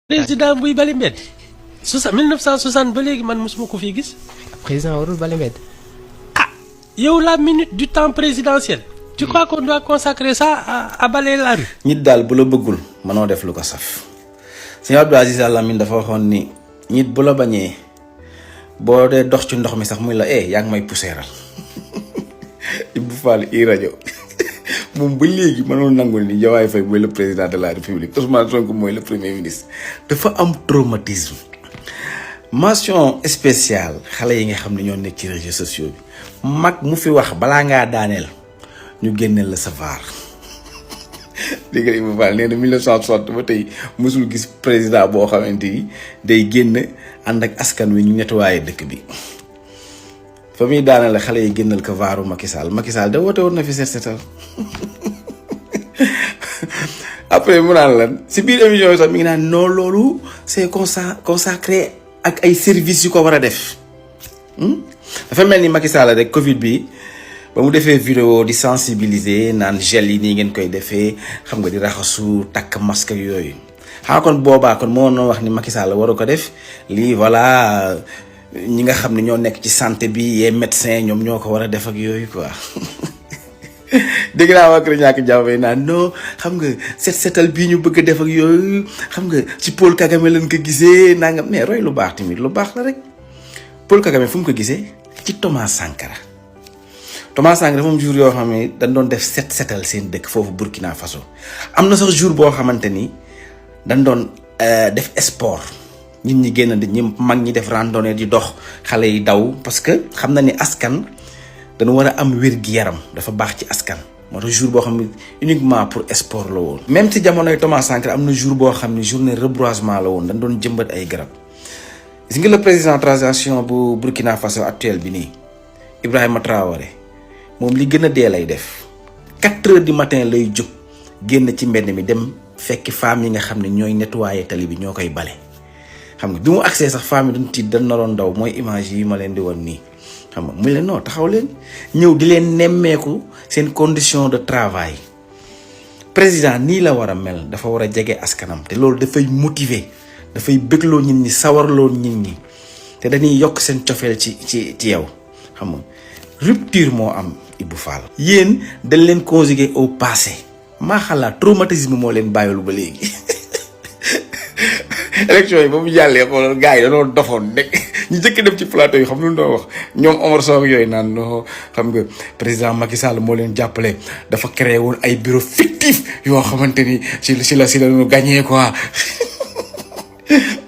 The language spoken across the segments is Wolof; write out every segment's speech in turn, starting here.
président buy bali mbedd 1960 ba léegi man mosuma ko fii gis. président warul bali mbedd. Ah yow la minute du temps présidentiel. tu crois qu'on doit consacrer ça à balayer la rue. nit daal bu la bëggul mënoo def lu ko saf sëñ Abdou Aziz Al Amine dafa waxoon ni nit bu la bañee boo dee dox ci ndox mi sax muy la yaa ngi may puseeral Ibou Fall i rajo moom ba léegi mënul nangul ni Diomaye Faye mooy le président de la république Ousmane Sonko mooy le premier ministre dafa am traumatisme. mention spéciale xale yi nga xam ne ñoo nekk ci réseaux sociaux bi mag mu fi wax balaa ngaa daaneel ñu génneel la sa vaar dégg nga Ibou Fall nee na 1960 ba tey mosul gis président boo xamante ni day génn ànd ak askan wi ñu nettoyé dëkk bi fa muy daaneel xale yi génnal ko vaaru Macky Sall da woote woon na fi set setal après mu naan lan si biir émission yi sax mi ngi naan non loolu c'est consacré ak ay services yu ko war a def dafa mel ni Macky Sall rek Covid bi ba mu defee vidéo di sensibiliser naan gel yi nii ngeen koy defee xam nga di raxasu takk masque yooyu xam kon boobaa kon moo noo wax ni Macky Sall waru ko def lii voilà ñi nga xam ne ñoo nekk ci santé bi yee médecin ñoom ñoo ko war a def ak yooyu quoi dégg naa waa kër ñàkk jaww naan non xam nga setal bii ñu bëgg a def ak yooyu xam nga ci Paul Kagame lañ ko gisee nangam mais roy lu baax tamit lu baax la rek Paul Kagame fu mu ko gisee ci Thomas Sankara moom jour yoo xam ne dañ doon def setal seen dëkk foofu Burkina Faso am na sax jour boo xamante ni dañ doon def sport nit ñi génn di ñi mag ñi def randonnée di dox xale yi daw parce que xam na ni askan dañu war a am wér-gi-yaram dafa baax ci askan moo tax jour boo xam ne uniquement pour sport la woon. même ci jamonoy Thomas Sankara am na jour boo xam ne journée reboisement la woon dañ doon jëmbat ay garab gis nga le président transition bu Burkina Faso actuel bi nii Ibrahima Traoré moom li gën a dee lay def 4 heures du matin lay jóg génn ci mbedd mi dem fekki femmes yi nga xam ne ñooy nettoyer tali bi ñoo koy bale xam nga bi mu accès sax femmes yi duñ tiit dañ naroon daw mooy image yi ma leen di wan nii xam nga muy leen non taxaw leen ñëw di leen nemmeeku seen condition de travail président nii la war a mel dafa war a jege askanam te loolu dafay motiver dafay bégloo nit ñi sawarloo nit ñi te dañuy yokk seen cofeel ci yow xam nga rupture moo am Ibou Fall. yéen dañ leen conjuguer au passé maa xalaat traumatisme moo leen bàyyil ba léegi élection yi ba mu jàllee xoolal gars yi dañoo dofoon nekk ñu njëkk dem ci plateau yi xam lu doon wax ñoom Omar Sow yooyu naan no xam nga président Macky Sall moo leen jàppale dafa créé woon ay bureau fictif yoo xamante ni si la ñu gagné quoi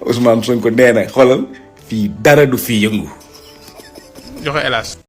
Ousmane Sonko nee na xoolal fii dara du fii yëngu. joxe hélas.